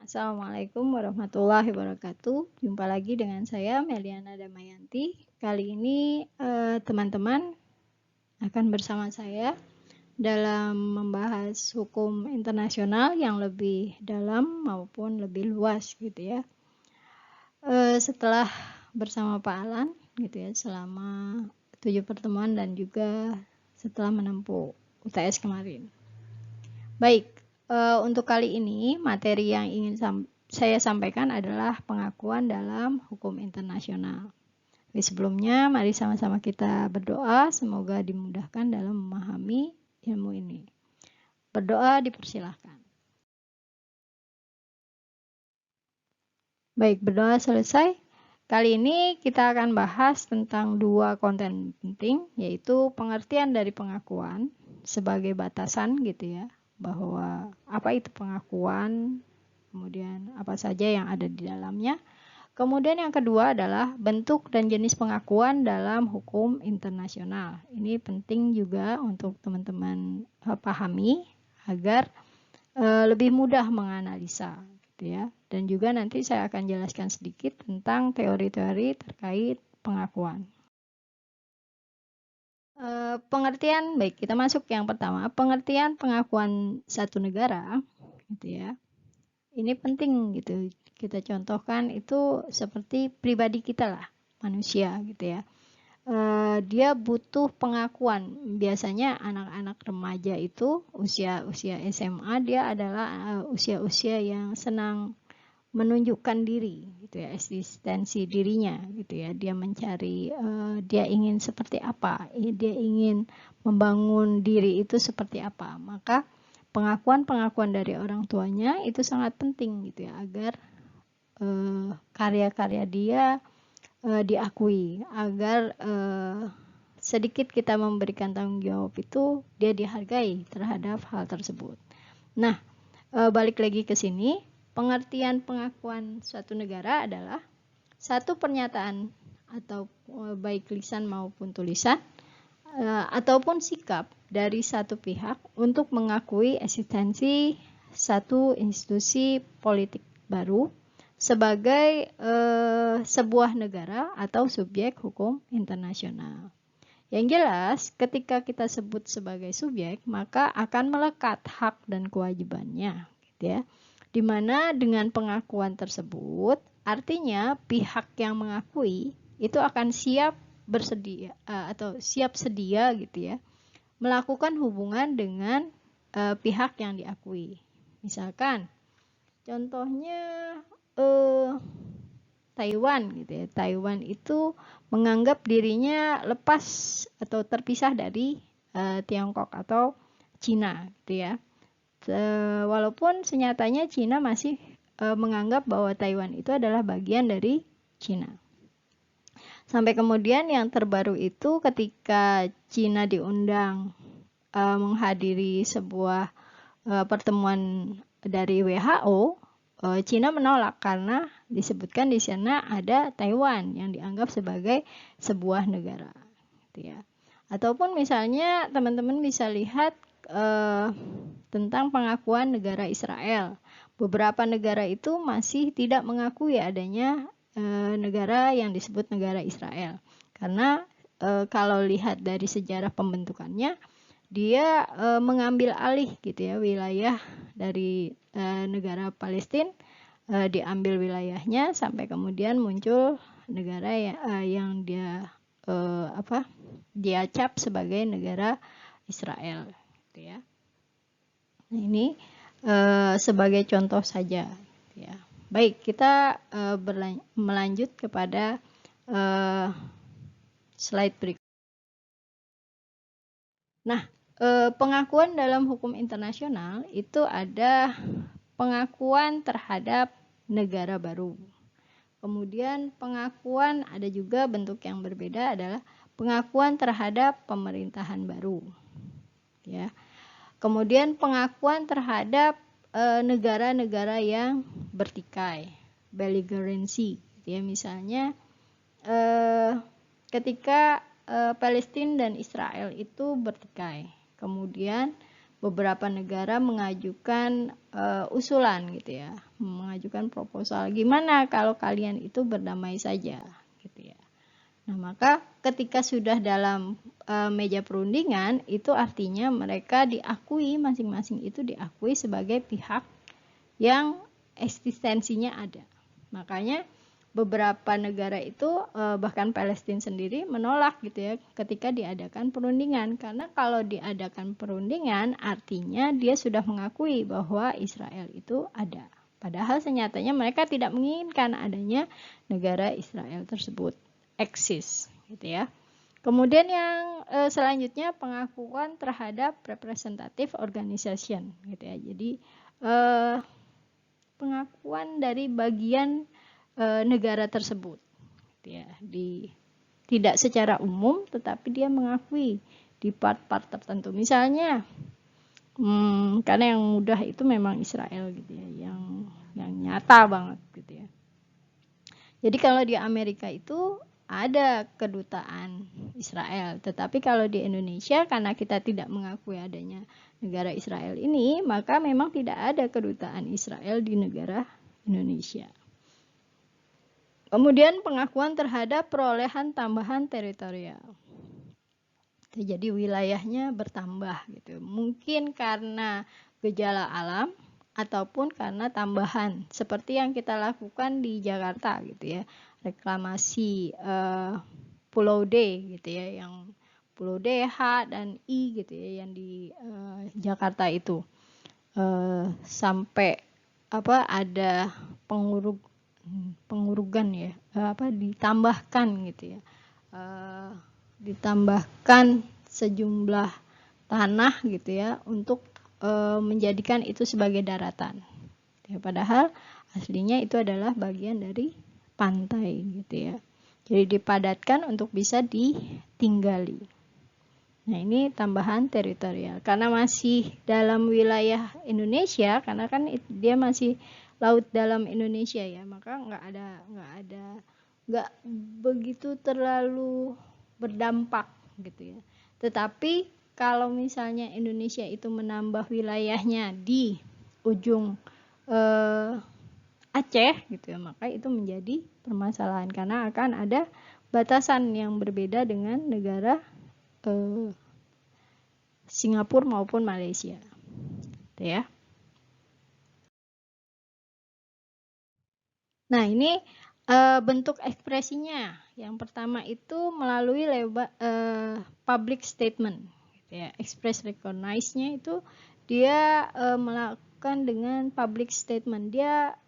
Assalamualaikum warahmatullahi wabarakatuh. Jumpa lagi dengan saya Meliana Damayanti. Kali ini teman-teman akan bersama saya dalam membahas hukum internasional yang lebih dalam maupun lebih luas gitu ya. Setelah bersama Pak Alan gitu ya selama 7 pertemuan dan juga setelah menempuh UTS kemarin. Baik, untuk kali ini materi yang ingin saya sampaikan adalah pengakuan dalam hukum internasional. Tapi sebelumnya mari sama-sama kita berdoa, semoga dimudahkan dalam memahami ilmu ini. Berdoa dipersilahkan. Baik, berdoa selesai. Kali ini kita akan bahas tentang 2 konten penting, yaitu pengertian dari pengakuan sebagai batasan gitu ya, bahwa apa itu pengakuan, kemudian apa saja yang ada di dalamnya. Kemudian yang kedua adalah bentuk dan jenis pengakuan dalam hukum internasional. Ini penting juga untuk teman-teman pahami agar lebih mudah menganalisa gitu ya. Dan juga nanti saya akan jelaskan sedikit tentang teori-teori terkait pengakuan. Pengertian, baik kita masuk yang pertama, pengertian pengakuan satu negara gitu ya. Ini penting gitu. Kita contohkan itu seperti pribadi kita lah, manusia gitu ya. Dia butuh pengakuan. Biasanya anak-anak remaja itu usia-usia SMA dia adalah usia-usia yang senang menunjukkan diri gitu ya, eksistensi dirinya gitu ya. Dia mencari dia ingin seperti apa, dia ingin membangun diri itu seperti apa. Maka pengakuan-pengakuan dari orang tuanya itu sangat penting gitu ya, agar karya-karya dia diakui, agar sedikit kita memberikan tanggung jawab itu dia dihargai terhadap hal tersebut. Nah, balik lagi ke sini, pengertian pengakuan suatu negara adalah satu pernyataan atau baik lisan maupun tulisan ataupun sikap dari satu pihak untuk mengakui eksistensi satu institusi politik baru sebagai sebuah negara atau subjek hukum internasional. Yang jelas, ketika kita sebut sebagai subjek, maka akan melekat hak dan kewajibannya, gitu ya. Dimana dengan pengakuan tersebut, artinya pihak yang mengakui itu akan siap bersedia atau siap sedia gitu ya, melakukan hubungan dengan pihak yang diakui. Misalkan, contohnya Taiwan gitu ya. Taiwan itu menganggap dirinya lepas atau terpisah dari Tiongkok atau Cina gitu ya. Walaupun senyatanya Cina masih menganggap bahwa Taiwan itu adalah bagian dari Cina. Sampai kemudian yang terbaru itu ketika Cina diundang menghadiri sebuah pertemuan dari WHO, Cina menolak karena disebutkan di sana ada Taiwan yang dianggap sebagai sebuah negara, gitu ya. Ataupun misalnya teman-teman bisa lihat tentang pengakuan negara Israel. Beberapa negara itu masih tidak mengakui adanya negara yang disebut negara Israel, karena kalau lihat dari sejarah pembentukannya, dia mengambil alih gitu ya wilayah dari negara Palestina, diambil wilayahnya sampai kemudian muncul negara yang dia diacap sebagai negara Israel gitu ya. Nah, ini sebagai contoh saja ya. Baik, kita melanjut kepada slide berikut. Nah, pengakuan dalam hukum internasional itu ada pengakuan terhadap negara baru. Kemudian pengakuan ada juga bentuk yang berbeda adalah pengakuan terhadap pemerintahan baru. Ya. Kemudian pengakuan terhadap negara-negara yang bertikai, belligerency. Ya, misalnya ketika Palestina dan Israel itu bertikai. Kemudian beberapa negara mengajukan usulan gitu ya, mengajukan proposal, gimana kalau kalian itu berdamai saja gitu ya. Nah, maka ketika sudah dalam meja perundingan, itu artinya mereka diakui, masing-masing itu diakui sebagai pihak yang eksistensinya ada. Makanya beberapa negara itu bahkan Palestina sendiri menolak gitu ya ketika diadakan perundingan, karena kalau diadakan perundingan artinya dia sudah mengakui bahwa Israel itu ada, padahal senyatanya mereka tidak menginginkan adanya negara Israel tersebut eksis gitu ya. Kemudian yang selanjutnya pengakuan terhadap representative organization gitu ya. Jadi pengakuan dari bagian negara tersebut gitu ya, tidak secara umum tetapi dia mengakui di part-part tertentu. Misalnya karena yang mudah itu memang Israel gitu ya, yang nyata banget gitu ya. Jadi kalau di Amerika itu ada kedutaan Israel, tetapi kalau di Indonesia karena kita tidak mengakui adanya negara Israel ini, maka memang tidak ada kedutaan Israel di negara Indonesia. Kemudian pengakuan terhadap perolehan tambahan teritorial. Jadi wilayahnya bertambah gitu. Mungkin karena gejala alam ataupun karena tambahan seperti yang kita lakukan di Jakarta gitu ya. Reklamasi Pulau D gitu ya, yang Pulau D, H dan I gitu ya, yang di Jakarta itu. Sampai ada pengurugan ya, ditambahkan gitu ya, ditambahkan sejumlah tanah gitu ya untuk menjadikan itu sebagai daratan ya, padahal aslinya itu adalah bagian dari pantai gitu ya, jadi dipadatkan untuk bisa ditinggali. Nah, ini tambahan teritorial karena masih dalam wilayah Indonesia, karena kan dia masih laut dalam Indonesia ya, maka nggak begitu terlalu berdampak gitu ya. Tetapi kalau misalnya Indonesia itu menambah wilayahnya di ujung Aceh gitu ya, maka itu menjadi permasalahan karena akan ada batasan yang berbeda dengan negara Singapura maupun Malaysia. Gitu ya. Nah, ini bentuk ekspresinya. Yang pertama itu melalui public statement. Gitu ya. Express recognize-nya itu dia melakukan dengan public statement. Dia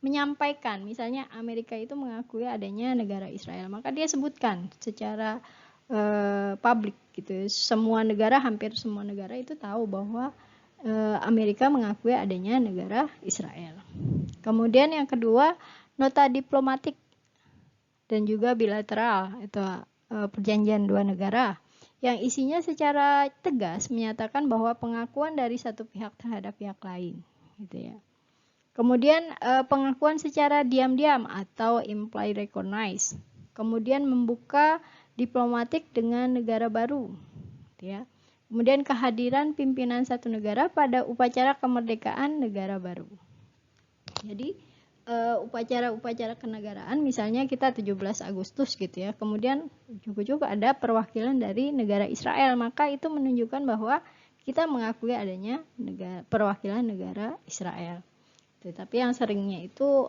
menyampaikan, misalnya Amerika itu mengakui adanya negara Israel, maka dia sebutkan secara publik gitu. Hampir semua negara itu tahu bahwa Amerika mengakui adanya negara Israel. Kemudian yang kedua, nota diplomatik dan juga bilateral, itu perjanjian dua negara yang isinya secara tegas menyatakan bahwa pengakuan dari satu pihak terhadap pihak lain gitu ya. Kemudian pengakuan secara diam-diam atau implied recognize. Kemudian membuka diplomatik dengan negara baru, ya. Kemudian kehadiran pimpinan satu negara pada upacara kemerdekaan negara baru. Jadi upacara-upacara kenegaraan, misalnya kita 17 Agustus gitu ya. Kemudian juga ada perwakilan dari negara Israel, maka itu menunjukkan bahwa kita mengakui adanya perwakilan negara Israel. Tapi yang seringnya itu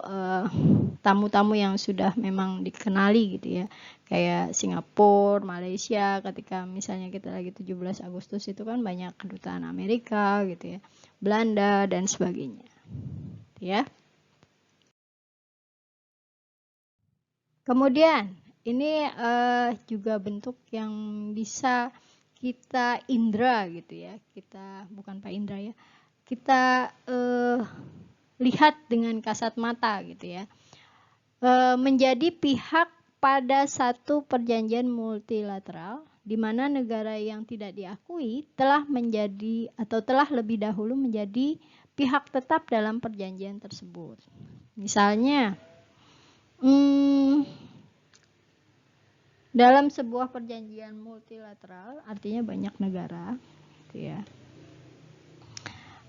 tamu-tamu yang sudah memang dikenali gitu ya, kayak Singapura, Malaysia, ketika misalnya kita lagi 17 Agustus itu kan banyak kedutaan Amerika gitu ya, Belanda dan sebagainya ya. Kemudian ini juga bentuk yang bisa kita indra gitu ya, kita bukan Pak Indra ya, kita lihat dengan kasat mata gitu ya, menjadi pihak pada satu perjanjian multilateral di mana negara yang tidak diakui telah menjadi atau telah lebih dahulu menjadi pihak tetap dalam perjanjian tersebut. Misalnya dalam sebuah perjanjian multilateral artinya banyak negara, gitu ya.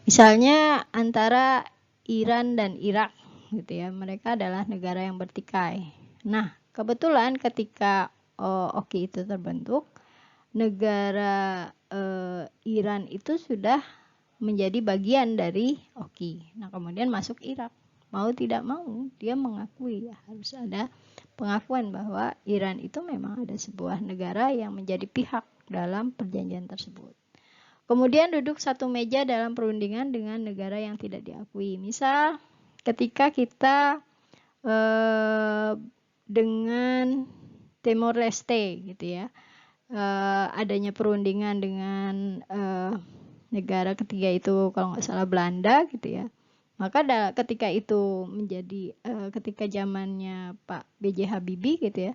Misalnya antara Iran dan Irak gitu ya, mereka adalah negara yang bertikai. Nah, kebetulan ketika OKI itu terbentuk, negara Iran itu sudah menjadi bagian dari OKI. Nah, kemudian masuk Irak. Mau tidak mau, dia mengakui, ya, harus ada pengakuan bahwa Iran itu memang ada sebuah negara yang menjadi pihak dalam perjanjian tersebut. Kemudian duduk satu meja dalam perundingan dengan negara yang tidak diakui. Misal ketika kita dengan Timor Leste gitu ya, adanya perundingan dengan negara ketiga itu kalau nggak salah Belanda gitu ya. Maka ketika itu menjadi ketika zamannya Pak B.J. Habibie gitu ya,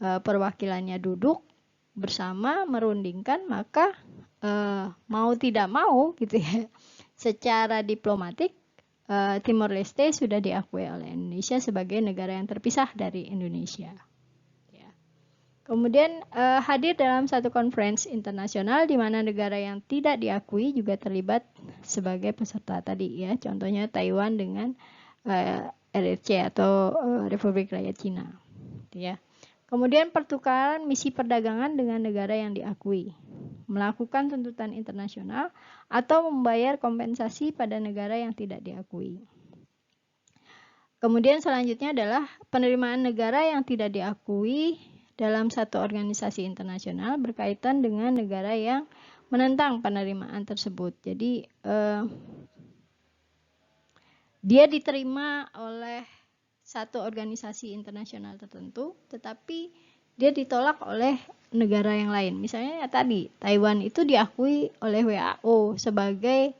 perwakilannya duduk bersama merundingkan, maka mau tidak mau gitu ya, secara diplomatik Timor Leste sudah diakui oleh Indonesia sebagai negara yang terpisah dari Indonesia. Ya. Kemudian hadir dalam satu konferensi internasional di mana negara yang tidak diakui juga terlibat sebagai peserta tadi ya, contohnya Taiwan dengan RRC atau Republik Rakyat Cina. Ya. Kemudian pertukaran misi perdagangan dengan negara yang diakui, melakukan tuntutan internasional atau membayar kompensasi pada negara yang tidak diakui. Kemudian selanjutnya adalah penerimaan negara yang tidak diakui dalam satu organisasi internasional berkaitan dengan negara yang menentang penerimaan tersebut. Jadi dia diterima oleh satu organisasi internasional tertentu, tetapi dia ditolak oleh negara yang lain. Misalnya ya tadi, Taiwan itu diakui oleh WHO sebagai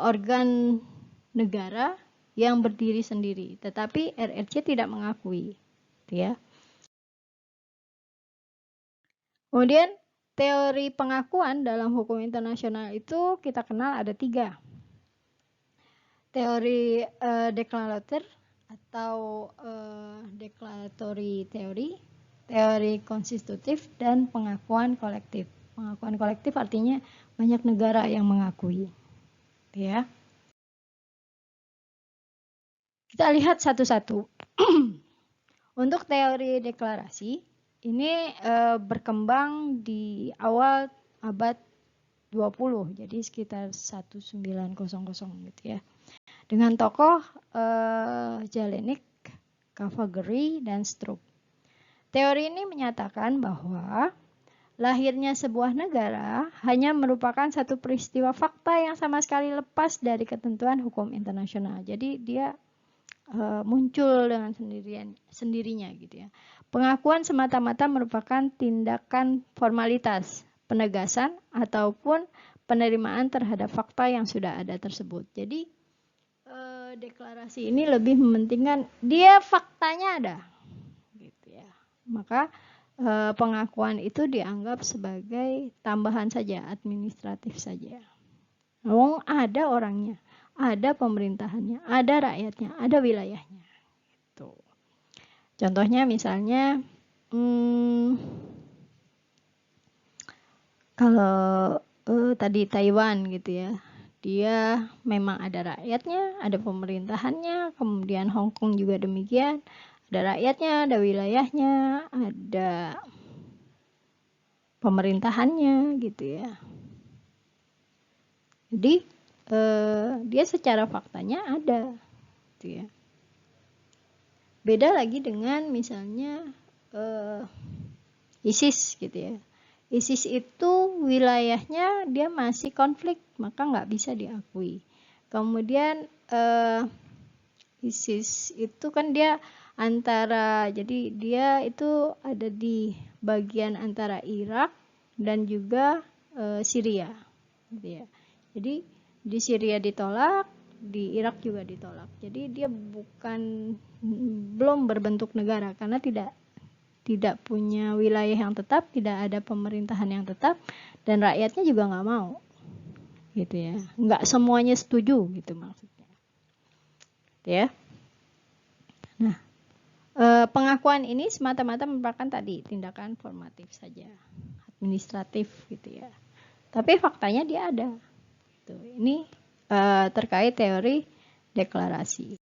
organ negara yang berdiri sendiri, tetapi RRC tidak mengakui. Ya. Kemudian teori pengakuan dalam hukum internasional itu kita kenal ada 3. Teori deklarator atau declaratory theory, teori konstitutif, dan pengakuan kolektif. Pengakuan kolektif artinya banyak negara yang mengakui. Ya. Kita lihat satu-satu. Untuk teori deklarasi, ini berkembang di awal abad 20, jadi sekitar 1900 gitu ya. Dengan tokoh Jelinek, Cavaigeri, dan Stroop. Teori ini menyatakan bahwa lahirnya sebuah negara hanya merupakan satu peristiwa fakta yang sama sekali lepas dari ketentuan hukum internasional. Jadi dia muncul dengan sendirinya gitu ya. Pengakuan semata-mata merupakan tindakan formalitas, penegasan ataupun penerimaan terhadap fakta yang sudah ada tersebut. Jadi deklarasi ini lebih mementingkan dia faktanya ada, gitu ya. Maka pengakuan itu dianggap sebagai tambahan saja, administratif saja. Oh, ada orangnya, ada pemerintahannya, ada rakyatnya, ada wilayahnya. Gitu. Contohnya misalnya, kalau tadi Taiwan gitu ya. Dia memang ada rakyatnya, ada pemerintahannya, kemudian Hong Kong juga demikian, ada rakyatnya, ada wilayahnya, ada pemerintahannya gitu ya. Jadi dia secara faktanya ada gitu ya. Beda lagi dengan misalnya ISIS gitu ya. ISIS itu wilayahnya dia masih konflik, maka nggak bisa diakui. Kemudian ISIS itu kan dia antara, jadi dia itu ada di bagian antara Irak dan juga Syria, gitu ya. Jadi di Syria ditolak, di Irak juga ditolak. Jadi dia belum berbentuk negara karena tidak punya wilayah yang tetap, tidak ada pemerintahan yang tetap, dan rakyatnya juga nggak mau, gitu ya. Nggak semuanya setuju, gitu maksudnya. Ya. Nah, pengakuan ini semata-mata merupakan tadi tindakan formatif saja, administratif, gitu ya. tapi faktanya dia ada. Ini terkait teori deklarasi.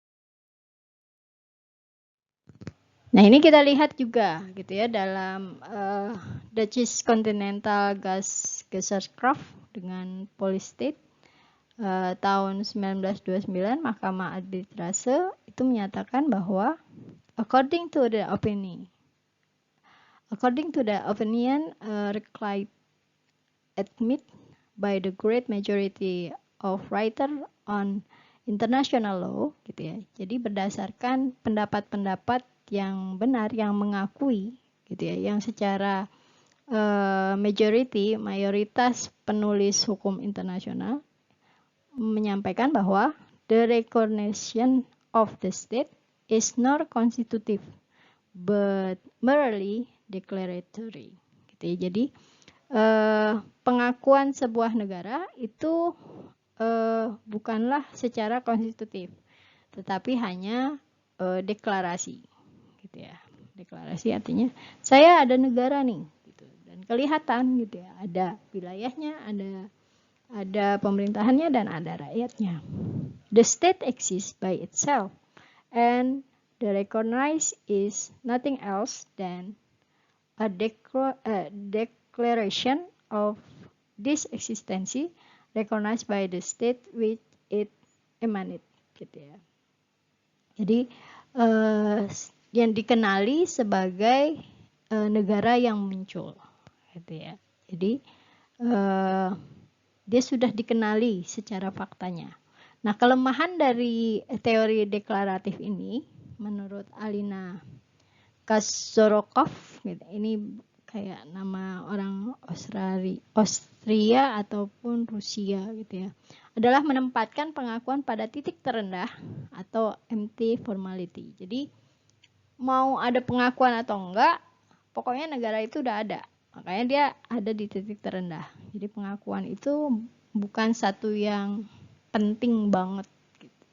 Nah, ini kita lihat juga gitu ya dalam Dutch Continental Gas Gesellschaft dengan Polystate tahun 1929, Mahkamah Arbitrase itu menyatakan bahwa according to the opinion reclined admit by the great majority of writer on international law gitu ya. Jadi berdasarkan pendapat-pendapat yang benar, yang mengakui gitu ya, yang secara mayoritas penulis hukum internasional menyampaikan bahwa the recognition of the state is not constitutive but merely declaratory gitu ya. Jadi pengakuan sebuah negara itu bukanlah secara konstitutif, tetapi hanya deklarasi gitu ya. Deklarasi artinya saya ada negara nih gitu, dan kelihatan gitu ya, ada wilayahnya, ada pemerintahannya, dan ada rakyatnya. The state exists by itself and the recognized is nothing else than a declaration of this existence recognized by the state which it emanates gitu ya. Jadi yang dikenali sebagai negara yang muncul gitu ya. Jadi dia sudah dikenali secara faktanya. Nah, kelemahan dari teori deklaratif ini menurut Alina Kazorokov gitu, ini kayak nama orang Austria ataupun Rusia gitu ya, adalah menempatkan pengakuan pada titik terendah atau empty formality. Jadi mau ada pengakuan atau enggak, pokoknya negara itu udah ada. Makanya dia ada di titik terendah. Jadi pengakuan itu bukan satu yang penting banget gitu.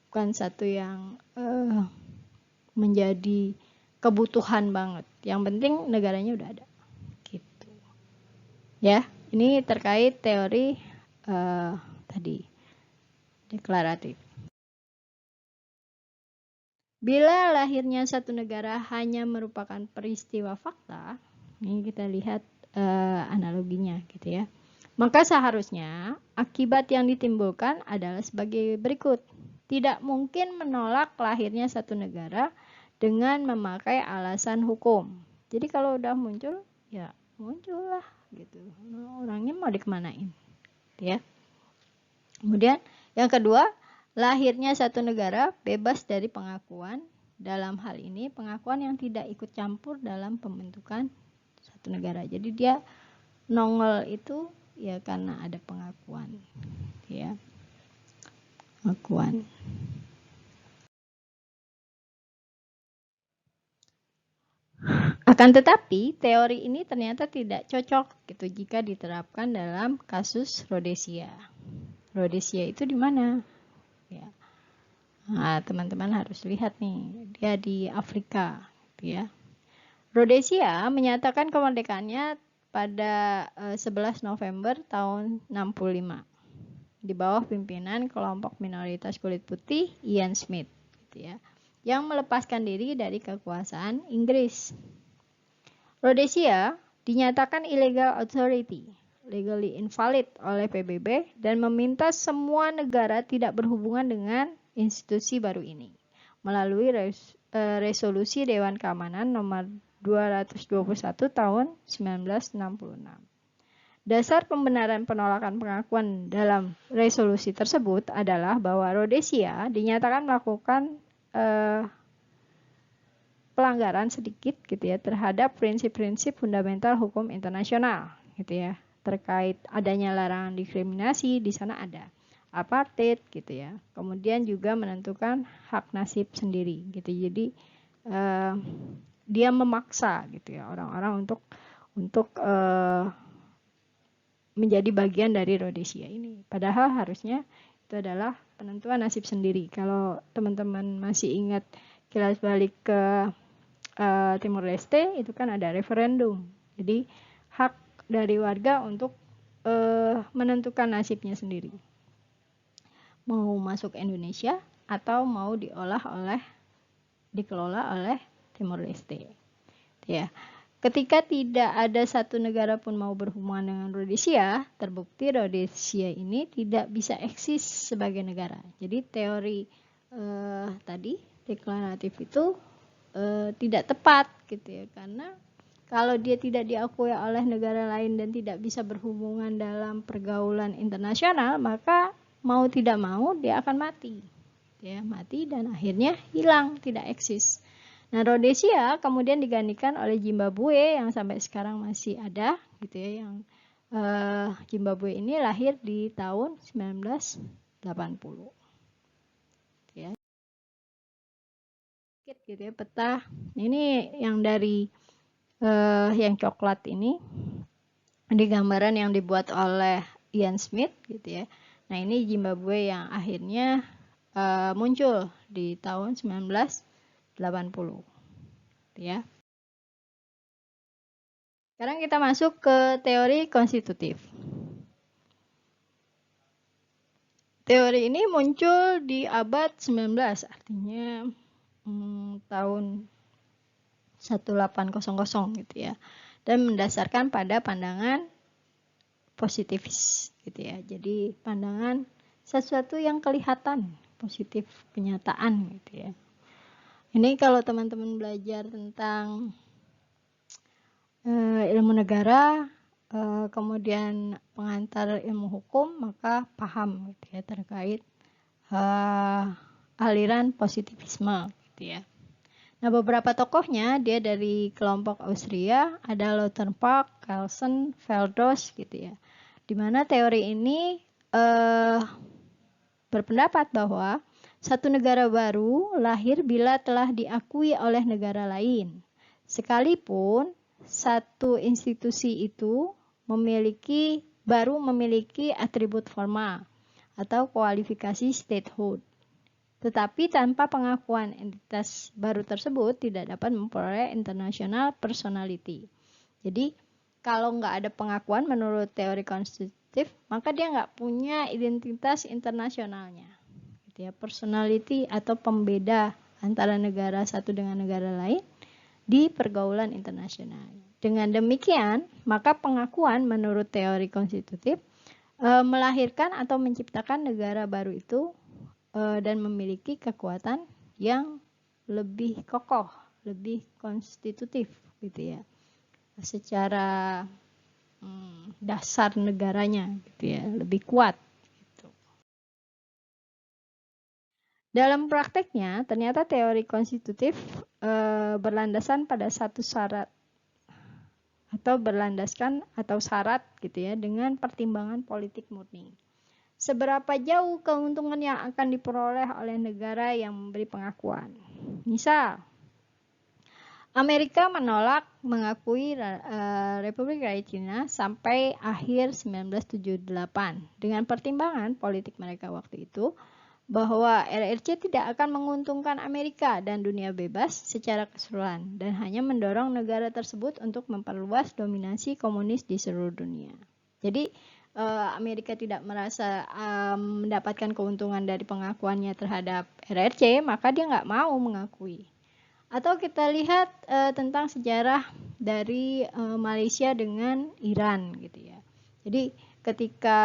Bukan satu yang menjadi kebutuhan banget. Yang penting negaranya udah ada. Gitu. Ya, ini terkait teori tadi deklaratif. Bila lahirnya satu negara hanya merupakan peristiwa fakta, ini kita lihat analoginya gitu ya. Maka seharusnya akibat yang ditimbulkan adalah sebagai berikut. Tidak mungkin menolak lahirnya satu negara dengan memakai alasan hukum. Jadi kalau udah muncul, ya muncullah gitu. Orangnya mau dikemanain, ya. Kemudian yang kedua, lahirnya satu negara bebas dari pengakuan. Dalam hal ini pengakuan yang tidak ikut campur dalam pembentukan satu negara. Jadi dia nongol itu ya karena ada pengakuan, ya. Pengakuan. Akan tetapi, teori ini ternyata tidak cocok gitu jika diterapkan dalam kasus Rhodesia. Rhodesia itu di mana? Ya. Nah, teman-teman harus lihat nih, dia di Afrika, gitu ya. Rhodesia menyatakan kemerdekaannya pada 11 November tahun 65 di bawah pimpinan kelompok minoritas kulit putih Ian Smith, gitu ya, yang melepaskan diri dari kekuasaan Inggris. Rhodesia dinyatakan illegal authority, legally invalid oleh PBB, dan meminta semua negara tidak berhubungan dengan institusi baru ini melalui resolusi Dewan Keamanan nomor 221 tahun 1966. Dasar pembenaran penolakan pengakuan dalam resolusi tersebut adalah bahwa Rhodesia dinyatakan melakukan pelanggaran sedikit gitu ya terhadap prinsip-prinsip fundamental hukum internasional gitu ya, terkait adanya larangan diskriminasi, di sana ada apartheid gitu ya, kemudian juga menentukan hak nasib sendiri gitu. Jadi dia memaksa gitu ya orang-orang untuk menjadi bagian dari Rhodesia ini, padahal harusnya itu adalah penentuan nasib sendiri. Kalau teman-teman masih ingat kilas balik ke Timor Leste, itu kan ada referendum. Jadi hak dari warga untuk menentukan nasibnya sendiri. Mau masuk Indonesia atau mau dikelola oleh Timor Leste. Ya. Ketika tidak ada satu negara pun mau berhubungan dengan Rhodesia, terbukti Rhodesia ini tidak bisa eksis sebagai negara. Jadi teori tadi deklaratif itu tidak tepat gitu ya, karena kalau dia tidak diakui oleh negara lain dan tidak bisa berhubungan dalam pergaulan internasional, maka mau tidak mau dia akan mati. Ya, mati dan akhirnya hilang, tidak eksis. Nah, Rhodesia kemudian digantikan oleh Zimbabwe yang sampai sekarang masih ada gitu ya, yang Zimbabwe ini lahir di tahun 1980. Ya. Gitu ya, peta. Ini yang dari yang coklat ini di gambaran yang dibuat oleh Ian Smith gitu ya. Nah, ini Zimbabwe yang akhirnya muncul di tahun 1980 ya. Sekarang kita masuk ke teori konstitutif. Teori ini muncul di abad 19, artinya tahun 1800 gitu ya. Dan mendasarkan pada pandangan positifis gitu ya. Jadi pandangan sesuatu yang kelihatan, positif, kenyataan gitu ya. Ini kalau teman-teman belajar tentang ilmu negara, kemudian pengantar ilmu hukum, maka paham gitu ya terkait aliran positivisme gitu ya. Nah, beberapa tokohnya dia dari kelompok Austria, ada Lautenbach, Kelsen, Veldos gitu ya. Di mana teori ini berpendapat bahwa satu negara baru lahir bila telah diakui oleh negara lain. Sekalipun satu institusi itu baru memiliki atribut formal atau kualifikasi statehood. Tetapi tanpa pengakuan entitas baru tersebut tidak dapat memperoleh international personality. Jadi kalau nggak ada pengakuan menurut teori konstitutif, maka dia nggak punya identitas internasionalnya. Gitu ya, personality atau pembeda antara negara satu dengan negara lain di pergaulan internasional. Dengan demikian, maka pengakuan menurut teori konstitutif melahirkan atau menciptakan negara baru itu dan memiliki kekuatan yang lebih kokoh, lebih konstitutif gitu ya. Secara dasar negaranya gitu ya, lebih kuat. Dalam prakteknya, ternyata teori konstitutif berlandaskan pada satu syarat atau berlandaskan atau syarat gitu ya dengan pertimbangan politik murni. Seberapa jauh keuntungan yang akan diperoleh oleh negara yang memberi pengakuan. Misal, Amerika menolak mengakui Republik Rakyat Cina sampai akhir 1978 dengan pertimbangan politik mereka waktu itu bahwa RRC tidak akan menguntungkan Amerika dan dunia bebas secara keseluruhan dan hanya mendorong negara tersebut untuk memperluas dominasi komunis di seluruh dunia. Jadi Amerika tidak merasa mendapatkan keuntungan dari pengakuannya terhadap RRC, maka dia nggak mau mengakui. Atau kita lihat tentang sejarah dari Malaysia dengan Iran gitu ya. Jadi ketika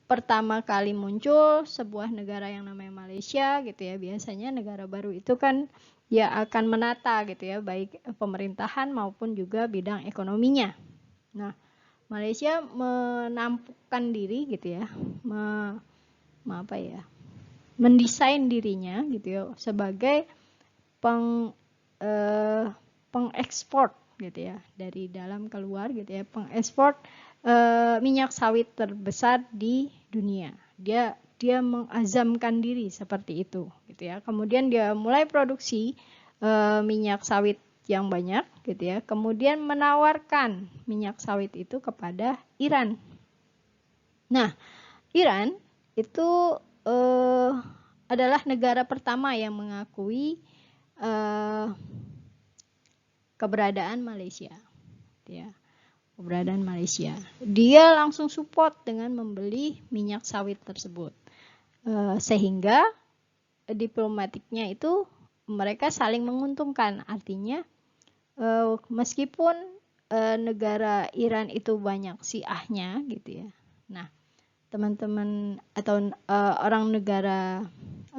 pertama kali muncul sebuah negara yang namanya Malaysia gitu ya, biasanya negara baru itu kan ya akan menata gitu ya, baik pemerintahan maupun juga bidang ekonominya. Nah, Malaysia menampakkan diri gitu ya, mendesain dirinya gitu ya sebagai pengekspor gitu ya, dari dalam keluar gitu ya, pengekspor minyak sawit terbesar di dunia. Dia mengazamkan diri seperti itu gitu ya. Kemudian dia mulai produksi minyak sawit yang banyak gitu ya. Kemudian menawarkan minyak sawit itu kepada Iran. Nah, Iran itu adalah negara pertama yang mengakui keberadaan Malaysia. Ya. keberadaan Malaysia. Dia langsung support dengan membeli minyak sawit tersebut. Sehingga diplomatiknya itu mereka saling menguntungkan. Artinya meskipun negara Iran itu banyak Syiahnya gitu ya. Nah, teman-teman atau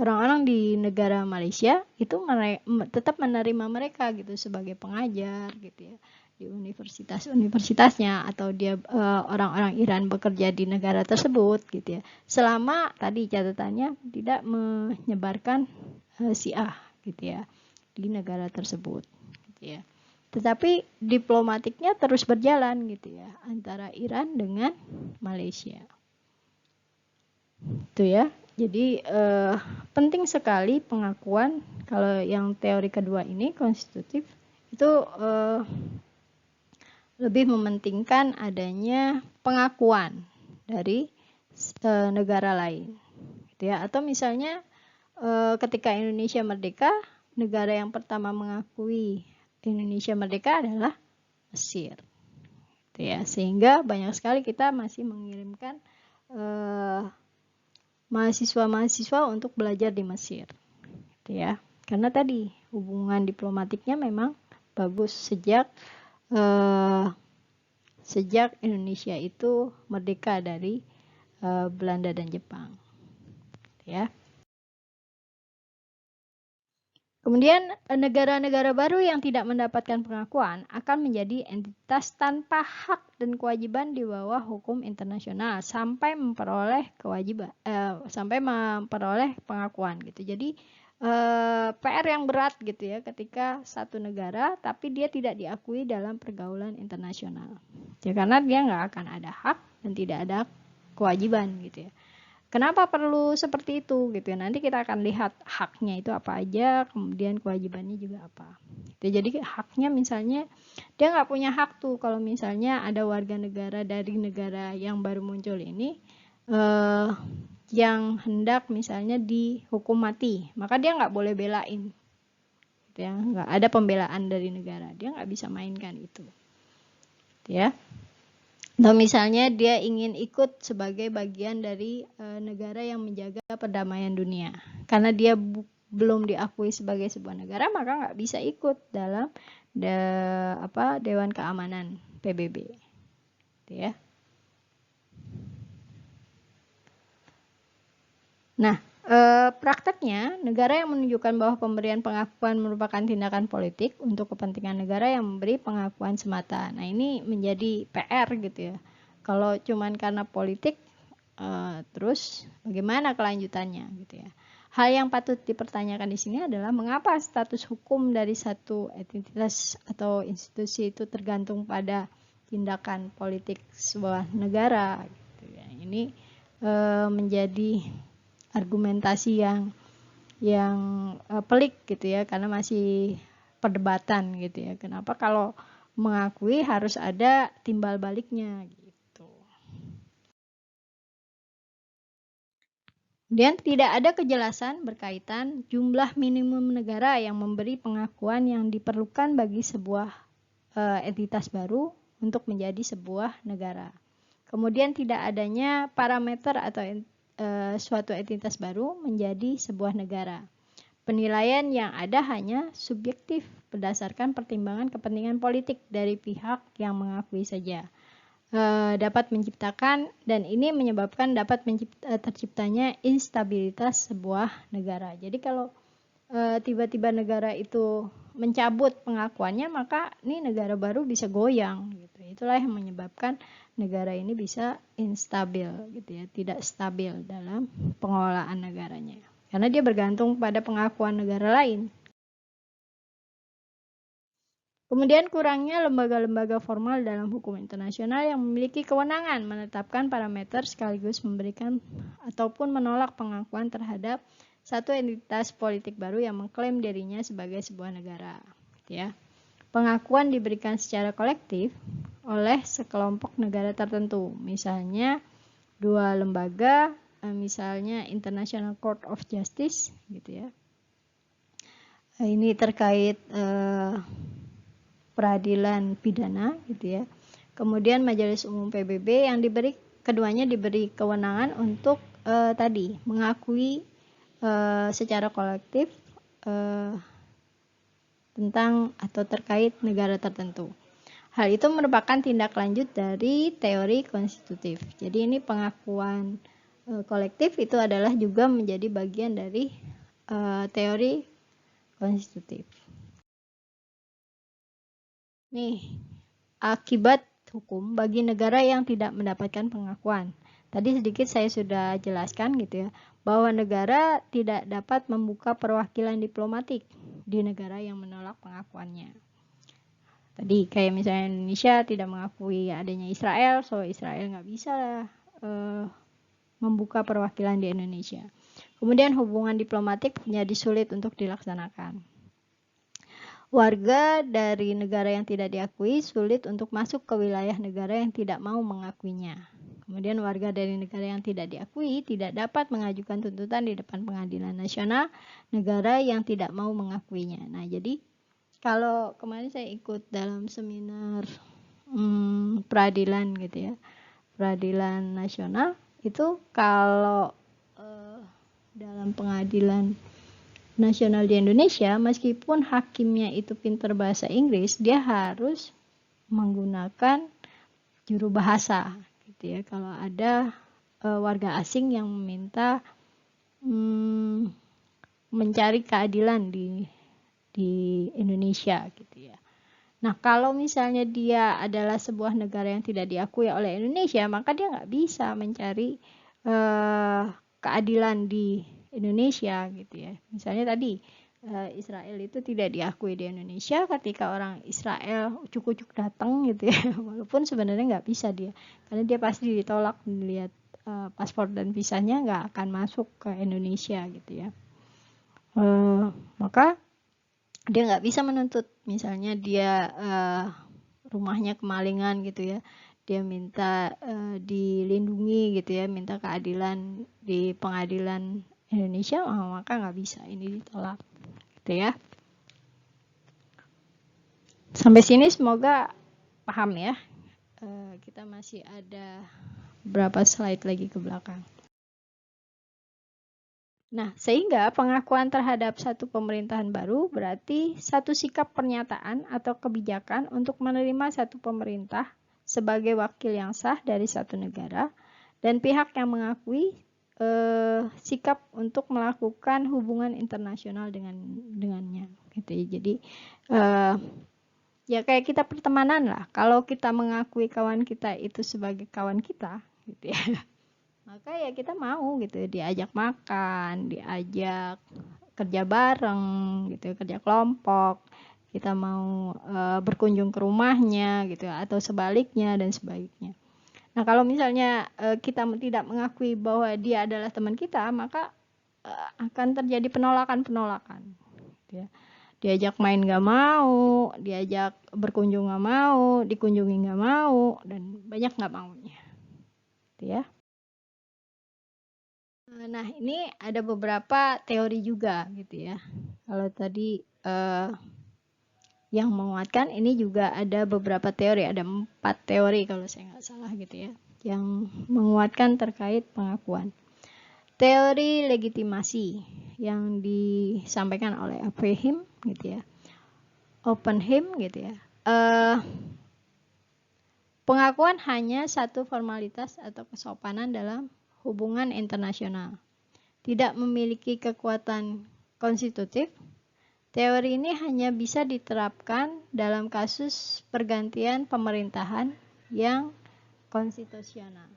orang-orang di negara Malaysia itu tetap menerima mereka gitu sebagai pengajar gitu ya di universitasnya, atau dia orang-orang Iran bekerja di negara tersebut gitu ya, selama tadi catatannya tidak menyebarkan Syiah gitu ya di negara tersebut gitu ya. Tetapi diplomatiknya terus berjalan gitu ya antara Iran dengan Malaysia. Itu ya. Jadi penting sekali pengakuan. Kalau yang teori kedua ini konstitutif itu lebih mementingkan adanya pengakuan dari negara lain, gitu ya. Atau misalnya ketika Indonesia merdeka, negara yang pertama mengakui Indonesia merdeka adalah Mesir, gitu ya. Sehingga banyak sekali kita masih mengirimkan mahasiswa-mahasiswa untuk belajar di Mesir, gitu ya. Karena tadi hubungan diplomatiknya memang bagus sejak Indonesia itu merdeka dari Belanda dan Jepang, ya. Kemudian negara-negara baru yang tidak mendapatkan pengakuan akan menjadi entitas tanpa hak dan kewajiban di bawah hukum internasional sampai memperoleh pengakuan gitu. Jadi PR yang berat gitu ya ketika satu negara tapi dia tidak diakui dalam pergaulan internasional. Ya, karena dia nggak akan ada hak dan tidak ada kewajiban gitu ya. Kenapa perlu seperti itu gitu ya? Nanti kita akan lihat haknya itu apa aja, kemudian kewajibannya juga apa. Jadi haknya misalnya dia nggak punya hak tuh kalau misalnya ada warga negara dari negara yang baru muncul ini yang hendak misalnya dihukum mati, maka dia nggak boleh belain. Gitu ya, nggak ada pembelaan dari negara, dia nggak bisa mainkan itu. Gitu ya. Atau misalnya dia ingin ikut sebagai bagian dari negara yang menjaga perdamaian dunia. Karena dia belum diakui sebagai sebuah negara, maka nggak bisa ikut dalam Dewan Keamanan PBB. Gitu ya. Nah, prakteknya negara yang menunjukkan bahwa pemberian pengakuan merupakan tindakan politik untuk kepentingan negara yang memberi pengakuan semata. Nah, ini menjadi PR gitu ya. Kalau cuman karena politik, terus bagaimana kelanjutannya gitu ya. Hal yang patut dipertanyakan di sini adalah mengapa status hukum dari satu entitas atau institusi itu tergantung pada tindakan politik sebuah negara gitu ya. Ini menjadi argumentasi yang pelik gitu ya, karena masih perdebatan gitu ya. Kenapa kalau mengakui harus ada timbal baliknya gitu. Dan tidak ada kejelasan berkaitan jumlah minimum negara yang memberi pengakuan yang diperlukan bagi sebuah entitas baru untuk menjadi sebuah negara. Kemudian tidak adanya parameter atau suatu entitas baru menjadi sebuah negara. Penilaian yang ada hanya subjektif berdasarkan pertimbangan kepentingan politik dari pihak yang mengakui saja. Dapat menciptakan, dan ini menyebabkan dapat terciptanya instabilitas sebuah negara. Jadi kalau tiba-tiba negara itu mencabut pengakuannya, maka ini negara baru bisa goyang gitu. Itulah yang menyebabkan negara ini bisa instabil gitu ya, tidak stabil dalam pengelolaan negaranya. Karena dia bergantung pada pengakuan negara lain. Kemudian kurangnya lembaga-lembaga formal dalam hukum internasional yang memiliki kewenangan menetapkan parameter sekaligus memberikan ataupun menolak pengakuan terhadap satu entitas politik baru yang mengklaim dirinya sebagai sebuah negara. Ya. Pengakuan diberikan secara kolektif oleh sekelompok negara tertentu, misalnya dua lembaga, misalnya International Court of Justice, gitu ya. Ini terkait peradilan pidana gitu ya. kemudian Majelis Umum PBB yang keduanya diberi kewenangan untuk tadi mengakui secara kolektif tentang atau terkait negara tertentu. Hal itu merupakan tindak lanjut dari teori konstitutif. Jadi ini pengakuan kolektif itu adalah juga menjadi bagian dari teori konstitutif. Nih, akibat hukum bagi negara yang tidak mendapatkan pengakuan. Tadi sedikit saya sudah jelaskan gitu ya, bahwa negara tidak dapat membuka perwakilan diplomatik di negara yang menolak pengakuannya. Tadi kayak misalnya Indonesia tidak mengakui adanya Israel, so Israel nggak bisa membuka perwakilan di Indonesia. Kemudian hubungan diplomatik menjadi sulit untuk dilaksanakan. Warga dari negara yang tidak diakui sulit untuk masuk ke wilayah negara yang tidak mau mengakuinya. Kemudian warga dari negara yang tidak diakui tidak dapat mengajukan tuntutan di depan pengadilan nasional negara yang tidak mau mengakuinya. Nah, jadi kalau kemarin saya ikut dalam seminar peradilan gitu ya, peradilan nasional, itu kalau dalam pengadilan nasional di Indonesia, meskipun hakimnya itu pintar bahasa Inggris, dia harus menggunakan juru bahasa gitu ya. Kalau ada warga asing yang meminta mencari keadilan di Indonesia gitu ya. Nah, kalau misalnya dia adalah sebuah negara yang tidak diakui oleh Indonesia, maka dia nggak bisa mencari keadilan di Indonesia gitu ya. Misalnya tadi Israel itu tidak diakui di Indonesia, ketika orang Israel ucuk-ucuk datang gitu ya, walaupun sebenarnya nggak bisa dia, karena dia pasti ditolak melihat paspor dan visanya nggak akan masuk ke Indonesia gitu ya. Maka dia nggak bisa menuntut, misalnya dia rumahnya kemalingan gitu ya, dia minta dilindungi gitu ya, minta keadilan di pengadilan Indonesia, maka nggak bisa, ini ditolak gitu ya. Sampai sini semoga paham ya. Kita masih ada berapa slide lagi ke belakang. Nah, sehingga pengakuan terhadap satu pemerintahan baru berarti satu sikap pernyataan atau kebijakan untuk menerima satu pemerintah sebagai wakil yang sah dari satu negara, dan pihak yang mengakui sikap untuk melakukan hubungan internasional dengannya. Gitu ya. Jadi ya kayak kita pertemanan lah. Kalau kita mengakui kawan kita itu sebagai kawan kita, gitu ya, maka ya kita mau gitu, diajak makan, diajak kerja bareng gitu, kerja kelompok, kita mau berkunjung ke rumahnya gitu, atau sebaliknya dan sebaliknya. Nah, kalau misalnya kita tidak mengakui bahwa dia adalah teman kita, maka akan terjadi penolakan gitu ya. Diajak main nggak mau, diajak berkunjung nggak mau, dikunjungi nggak mau, dan banyak nggak maunya gitu ya. Nah, ini ada beberapa teori juga gitu ya. Kalau tadi yang menguatkan, ini juga ada beberapa teori, ada 4 teori kalau saya nggak salah gitu ya, yang menguatkan terkait pengakuan. Teori legitimasi yang disampaikan oleh Oppenheim gitu ya, Oppenheim gitu ya. Pengakuan hanya satu formalitas atau kesopanan dalam hubungan internasional, tidak memiliki kekuatan konstitutif. Teori ini hanya bisa diterapkan dalam kasus pergantian pemerintahan yang konstitusional.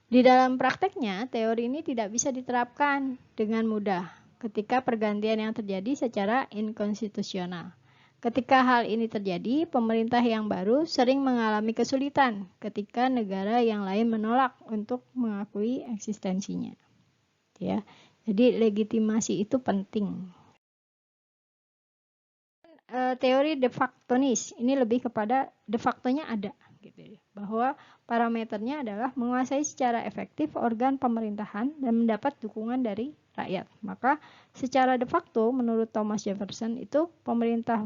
Di dalam prakteknya, teori ini tidak bisa diterapkan dengan mudah ketika pergantian yang terjadi secara inkonstitusional. Ketika hal ini terjadi, pemerintah yang baru sering mengalami kesulitan ketika negara yang lain menolak untuk mengakui eksistensinya. Ya. Jadi legitimasi itu penting. Teori de factonis ini lebih kepada de factonya ada, gitu, bahwa parameternya adalah menguasai secara efektif organ pemerintahan dan mendapat dukungan dari rakyat. Maka secara de facto menurut Thomas Jefferson itu pemerintah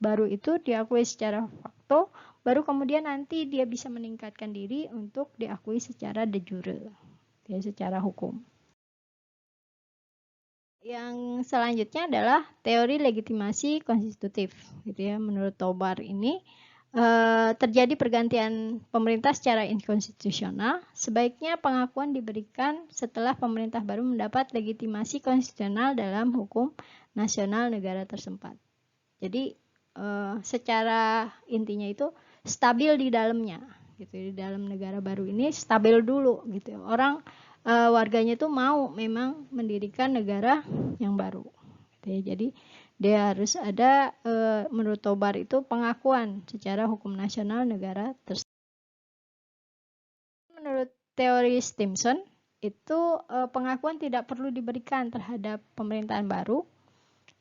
baru itu diakui secara facto facto, baru kemudian nanti dia bisa meningkatkan diri untuk diakui secara de jure, ya, secara hukum. Yang selanjutnya adalah teori legitimasi konstitutif, gitu ya. Menurut Tobar ini terjadi pergantian pemerintah secara inkonstitusional. Sebaiknya pengakuan diberikan setelah pemerintah baru mendapat legitimasi konstitusional dalam hukum nasional negara tersebut. Jadi secara intinya itu stabil di dalamnya, gitu. Di dalam negara baru ini stabil dulu, gitu. Orang warganya tuh mau memang mendirikan negara yang baru, gitu ya. Jadi dia harus ada, menurut Tobar itu pengakuan secara hukum nasional negara tersebut. Menurut teori Stimson itu pengakuan tidak perlu diberikan terhadap pemerintahan baru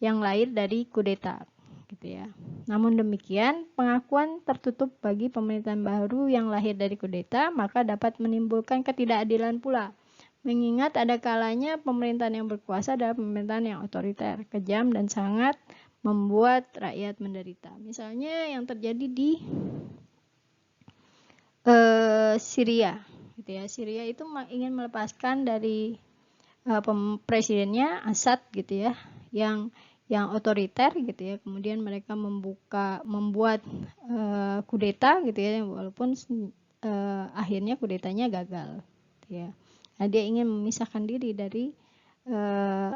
yang lahir dari kudeta, gitu ya. Namun demikian, pengakuan tertutup bagi pemerintahan baru yang lahir dari kudeta maka dapat menimbulkan ketidakadilan pula. Mengingat ada kalanya pemerintahan yang berkuasa adalah pemerintahan yang otoriter, kejam, dan sangat membuat rakyat menderita. Misalnya yang terjadi di Syria, gitu ya. Syria itu ingin melepaskan dari presidennya Assad, gitu ya, yang otoriter, gitu ya. Kemudian mereka membuat kudeta, gitu ya, walaupun akhirnya kudetanya gagal, gitu ya. Nah, dia ingin memisahkan diri dari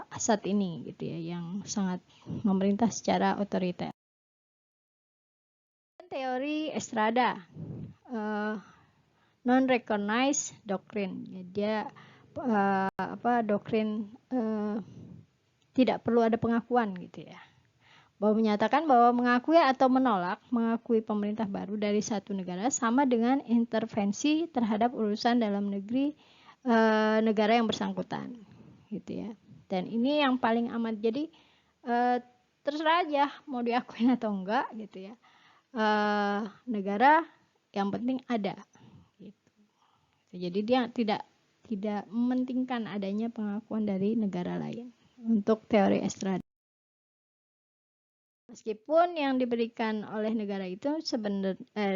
Assad ini, gitu ya, yang sangat memerintah secara otoriter. Teori Estrada, non-recognized doctrine, ya, dia doktrin tidak perlu ada pengakuan, gitu ya. Bahwa menyatakan bahwa mengakui atau menolak mengakui pemerintah baru dari satu negara sama dengan intervensi terhadap urusan dalam negeri negara yang bersangkutan, gitu ya. Dan ini yang paling amat, jadi terserah aja mau diakuin atau enggak, gitu ya. Negara yang penting ada, gitu. Jadi dia tidak mementingkan adanya pengakuan dari negara lain untuk teori Estrada. Meskipun yang diberikan oleh negara itu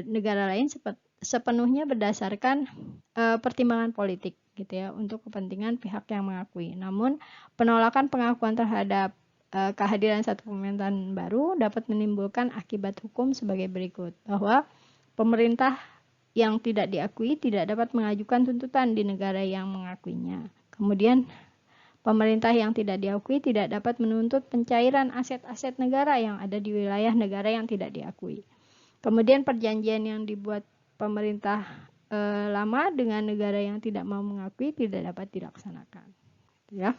negara lain sepenuhnya berdasarkan pertimbangan politik, gitu ya, untuk kepentingan pihak yang mengakui. Namun penolakan pengakuan terhadap kehadiran satu pemerintahan baru dapat menimbulkan akibat hukum sebagai berikut, bahwa pemerintah yang tidak diakui tidak dapat mengajukan tuntutan di negara yang mengakuinya. Kemudian pemerintah yang tidak diakui tidak dapat menuntut pencairan aset-aset negara yang ada di wilayah negara yang tidak diakui. Kemudian perjanjian yang dibuat pemerintah lama dengan negara yang tidak mau mengakui tidak dapat dilaksanakan, ya.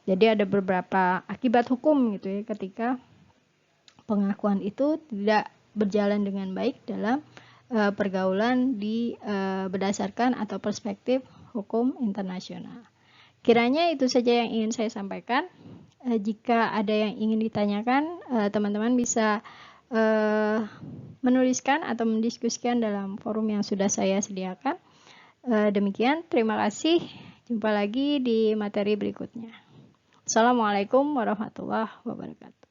Jadi ada beberapa akibat hukum, gitu ya, ketika pengakuan itu tidak berjalan dengan baik dalam pergaulan berdasarkan atau perspektif hukum internasional. Kiranya itu saja yang ingin saya sampaikan. Jika ada yang ingin ditanyakan, teman-teman bisa menuliskan atau mendiskusikan dalam forum yang sudah saya sediakan. Demikian, terima kasih. Jumpa lagi di materi berikutnya. Assalamualaikum warahmatullahi wabarakatuh.